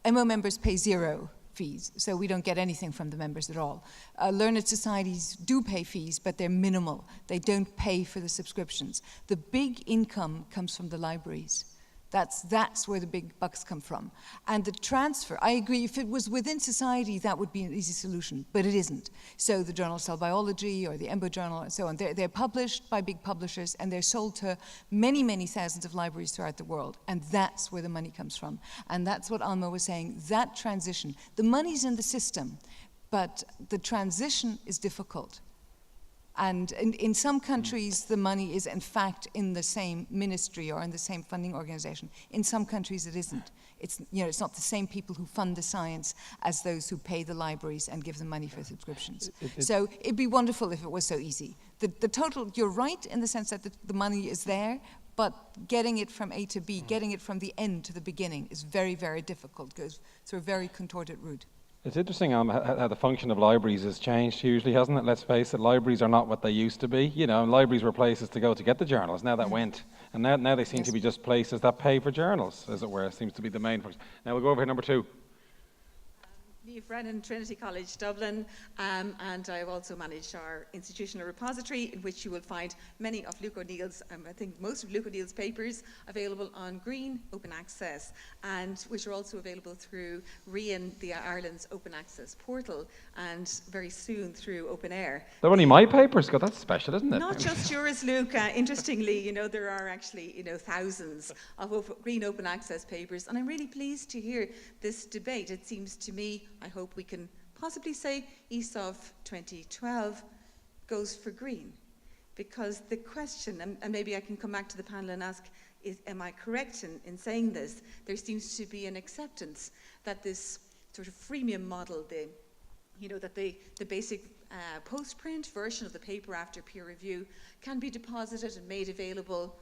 MO members pay 0 fees, so we don't get anything from the members at all. Learned societies do pay fees, but they're minimal. They don't pay for the subscriptions. The big income comes from the libraries. That's where the big bucks come from. And the transfer, I agree, if it was within society, that would be an easy solution, but it isn't. So the journal Cell Biology or the EMBO journal and so on, they're published by big publishers and they're sold to many, many thousands of libraries throughout the world. And that's where the money comes from. And that's what Alma was saying, that transition. The money's in the system, but the transition is difficult. And in some countries, the money is in fact in the same ministry or in the same funding organization. In some countries, it isn't. It's, you know, it's not the same people who fund the science as those who pay the libraries and give them money for subscriptions. So it'd be wonderful if it was so easy. The total, you're right in the sense that the money is there, but getting it from A to B, getting it from the end to the beginning is very, very difficult, goes through a very contorted route. It's interesting how the function of libraries has changed hugely, hasn't it? Let's face it, libraries are not what they used to be. You know, libraries were places to go to get the journals. Now that went. And now they seem to be just places that pay for journals, as it were. Seems to be the main function. Now we'll go over here, number 2. Niamh Brennan, Trinity College, Dublin, and I've also managed our institutional repository in which you will find many of Luke O'Neill's, I think most of Luke O'Neill's papers available on green open access, and which are also available through RIAN, the Ireland's open access portal, and very soon through Open Air. They're only my papers, God, that's special, isn't it? Not just yours, Luke. Interestingly, you know, there are actually, you know, thousands of green open access papers, and I'm really pleased to hear this debate. It seems to me, I hope we can possibly say ESOF 2012 goes for green. Because the question, and maybe I can come back to the panel and ask, am I correct in saying this? There seems to be an acceptance that this sort of freemium model, that the basic post-print version of the paper after peer review can be deposited and made available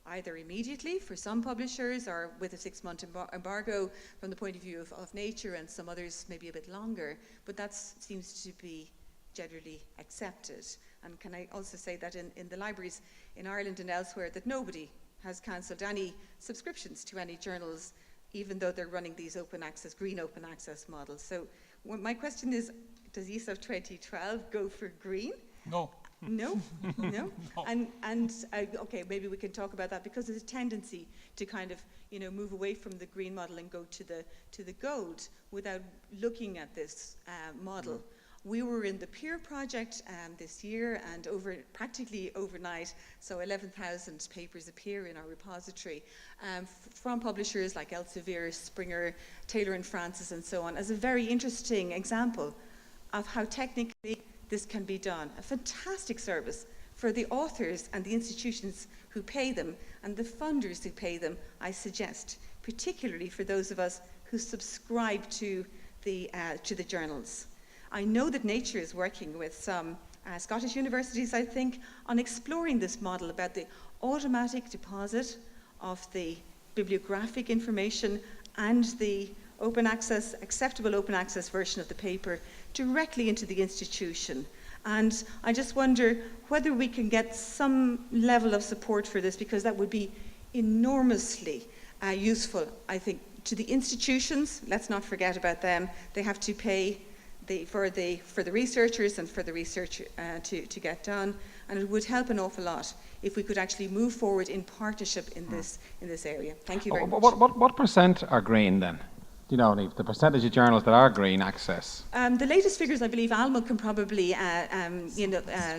either immediately for some publishers or with a 6-month embargo from the point of view of Nature, and some others maybe a bit longer, but that seems to be generally accepted. And can I also say that in the libraries in Ireland and elsewhere, that nobody has cancelled any subscriptions to any journals, even though they're running these open access, green open access models. So my question is, does ESOF 2012 go for green? No. No, no, and okay, maybe we can talk about that, because there's a tendency to kind of, you know, move away from the green model and go to the gold without looking at this model. We were in the peer project this year, and practically overnight, so 11,000 papers appear in our repository from publishers like Elsevier, Springer, Taylor and Francis, and so on, as a very interesting example of how technically this can be done. A fantastic service for the authors and the institutions who pay them, and the funders who pay them, I suggest, particularly for those of us who subscribe to the journals. I know that Nature is working with some Scottish universities, I think, on exploring this model about the automatic deposit of the bibliographic information and the acceptable open access version of the paper directly into the institution. And I just wonder whether we can get some level of support for this, because that would be enormously useful, I think, to the institutions. Let's not forget about them. They have to pay for the researchers and for the research to get done, and it would help an awful lot if we could actually move forward in partnership in this area. Thank you very much. What percent are green then? Do you know, Niamh, the percentage of journals that are green access? The latest figures, I believe Alma can probably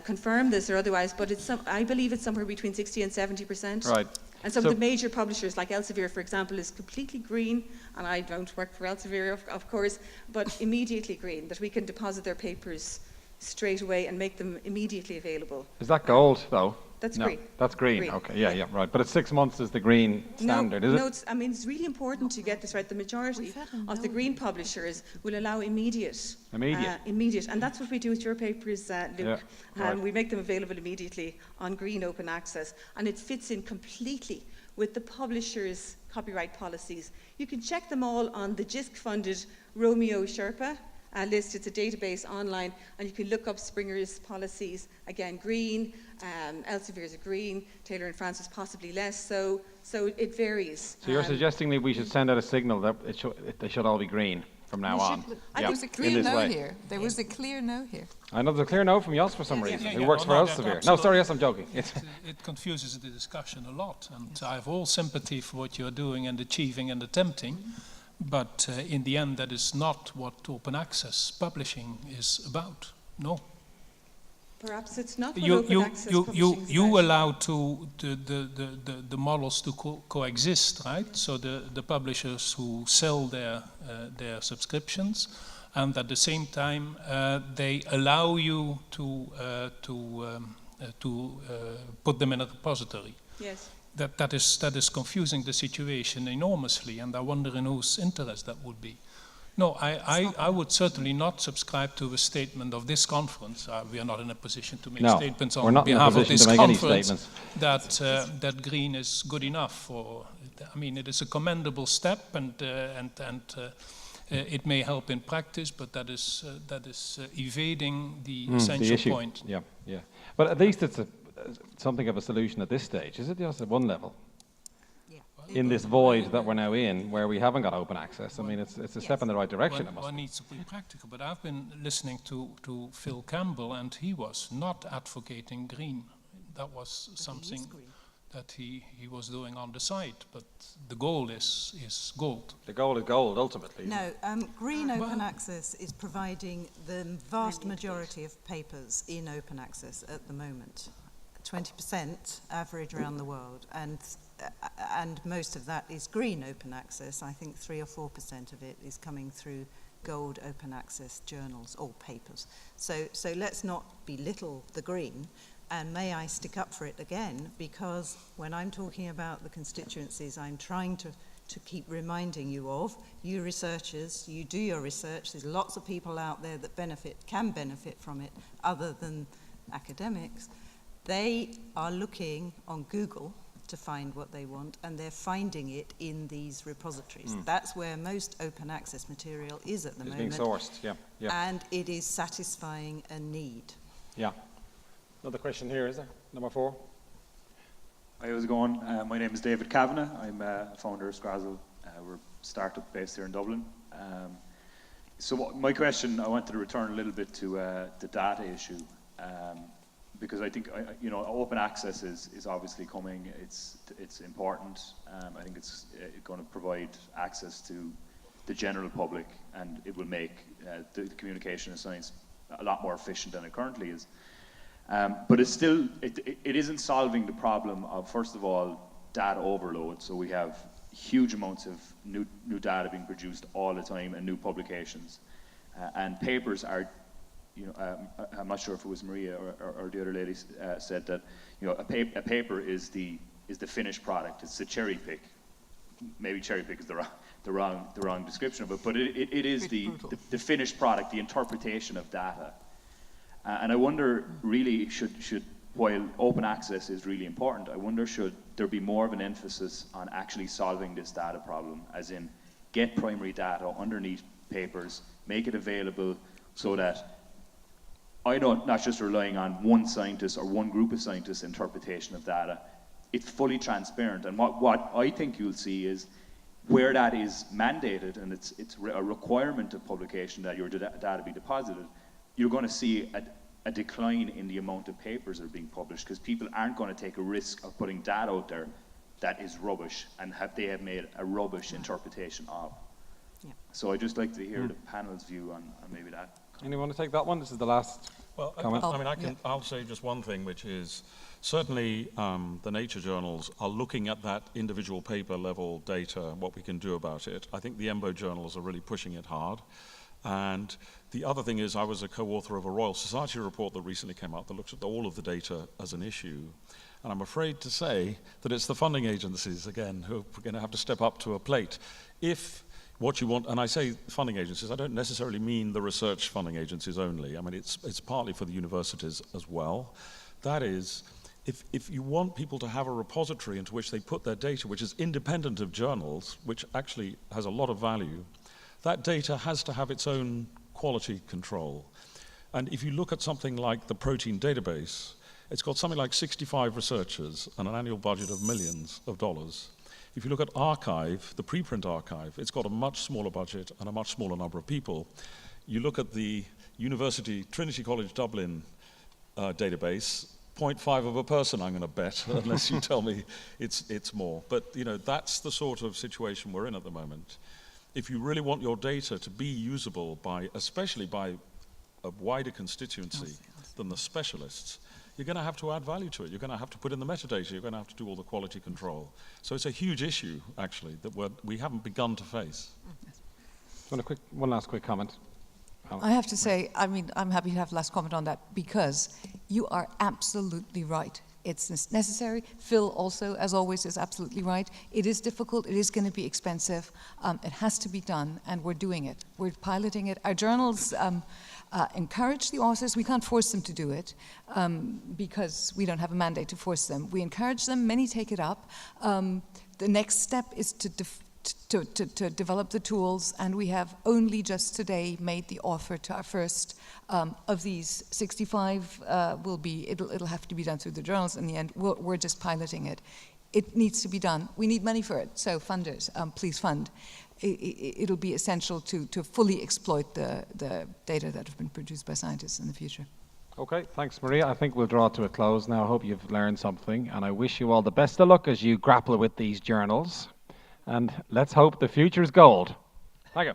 confirm this or otherwise, but I believe it's somewhere between 60 and 70%. Right. And some of the major publishers, like Elsevier, for example, is completely green, and I don't work for Elsevier, of course, but immediately green, that we can deposit their papers straight away and make them immediately available. Is that gold, though? That's no, green. That's green. Okay, yeah, right. But it's 6 months is the green standard, is it? No, it's really important to get this right. The majority of the green publishers will allow immediate. And that's what we do with your papers, Luke. Right. We make them available immediately on green open access, and it fits in completely with the publishers' copyright policies. You can check them all on the JISC-funded Romeo Sherpa list. It's a database online, and you can look up Springer's policies. Again, green, Elsevier's a green, Taylor and Francis possibly less, so it varies. So you're suggesting that we should send out a signal that they should all be green from now on? There was a clear no here. There was a clear no here. I know there's a clear no from Jos for some reason. Who works for Elsevier. No, sorry, yes, I'm joking. It confuses the discussion a lot, and I have all sympathy for what you're doing and achieving and attempting. But in the end, that is not what open access publishing is about. No. Perhaps it's not what open access publishing is you about. allow the models to coexist, right? So the publishers who sell their subscriptions, and at the same time they allow you to put them in a repository. Yes. That is confusing the situation enormously, and I wonder in whose interest that would be. No, I would certainly not subscribe to a statement of this conference. We are not in a position to make statements on behalf of this conference that green is good enough. I mean, it is a commendable step, and it may help in practice, but that is evading the essential point. Yeah. But at least it's something of a solution at this stage, is it? Just at one level. In this void that we're now in, where we haven't got open access. I mean, it's a step in the right direction. One needs to be practical, but I've been listening to Phil Campbell, and he was not advocating green. That was something that he was doing on the side, but the goal is gold. The goal is gold, ultimately. No, green open access is providing the vast majority of papers in open access at the moment. 20% average around the world, and most of that is green open access. I think 3 or 4% of it is coming through gold open access journals or papers. So let's not belittle the green, and may I stick up for it again, because when I'm talking about the constituencies I'm trying to keep reminding you of, you researchers, you do your research, there's lots of people out there that can benefit from it other than academics. They are looking on Google to find what they want, and they're finding it in these repositories. That's where most open access material is at the moment. It's being sourced, yeah. And it is satisfying a need. Yeah. Another question here, is there? Number 4. Hi, how's it going? My name is David Kavanagh. I'm a founder of Scrazzle. We're a startup based here in Dublin. So my question, I wanted to return a little bit to the data issue. Because I think open access is obviously coming. It's important. I think it's going to provide access to the general public, and it will make the communication in science a lot more efficient than it currently is. But it's still it isn't solving the problem of, first of all, data overload. So we have huge amounts of new data being produced all the time, and new publications, and papers are. I'm not sure if it was Maria or the other lady said that a paper is the finished product. It's the cherry pick. maybe cherry pick is the wrong description of it, but it is the finished product, the interpretation of data. And I wonder, really, while open access is really important, I wonder should there be more of an emphasis on actually solving this data problem, as in get primary data underneath papers, make it available so that I don't, not just relying on one scientist or one group of scientists' interpretation of data, it's fully transparent. And what I think you'll see is where that is mandated and it's a requirement of publication that your data be deposited, you're going to see a decline in the amount of papers that are being published, because people aren't going to take a risk of putting data out there that is rubbish and they have made a rubbish interpretation of. Yeah. So I'd just like to hear the panel's view on maybe that. Anyone want to take that one? This is the last comment. I'll say just one thing, which is certainly the nature journals are looking at that individual paper level data, what we can do about it. I think the EMBO journals are really pushing it hard. And the other thing is, I was a co-author of a Royal Society report that recently came out that looks at all of the data as an issue. And I'm afraid to say that it's the funding agencies, again, who are going to have to step up to a plate. If what you want, and I say funding agencies, I don't necessarily mean the research funding agencies only. I mean, it's partly for the universities as well. That is, if you want people to have a repository into which they put their data, which is independent of journals, which actually has a lot of value, that data has to have its own quality control. And if you look at something like the protein database, it's got something like 65 researchers and an annual budget of millions of dollars. If you look at archive, the preprint archive, it's got a much smaller budget and a much smaller number of people. You look at the University, Trinity College Dublin database, 0.5 of a person, I'm going to bet, unless you tell me it's more. But that's the sort of situation we're in at the moment. If you really want your data to be usable especially by a wider constituency than the specialists, you're going to have to add value to it. You're going to have to put in the metadata. You're going to have to do all the quality control. So it's a huge issue, actually, that we haven't begun to face. One last quick comment. I have to say, I'm happy to have the last comment on that, because you are absolutely right. It's necessary. Phil also, as always, is absolutely right. It is difficult. It is going to be expensive. It has to be done, and we're doing it. We're piloting it. Our journals encourage the authors. We can't force them to do it because we don't have a mandate to force them. We encourage them. Many take it up. The next step is to develop the tools, and we have only just today made the offer to our first of these 65. It'll have to be done through the journals in the end. We're just piloting it. It needs to be done. We need money for it, so funders, please fund. It'll be essential to fully exploit the data that have been produced by scientists in the future. Okay, thanks, Maria. I think we'll draw to a close now. I hope you've learned something, and I wish you all the best of luck as you grapple with these journals. And let's hope the future's gold. Thank you.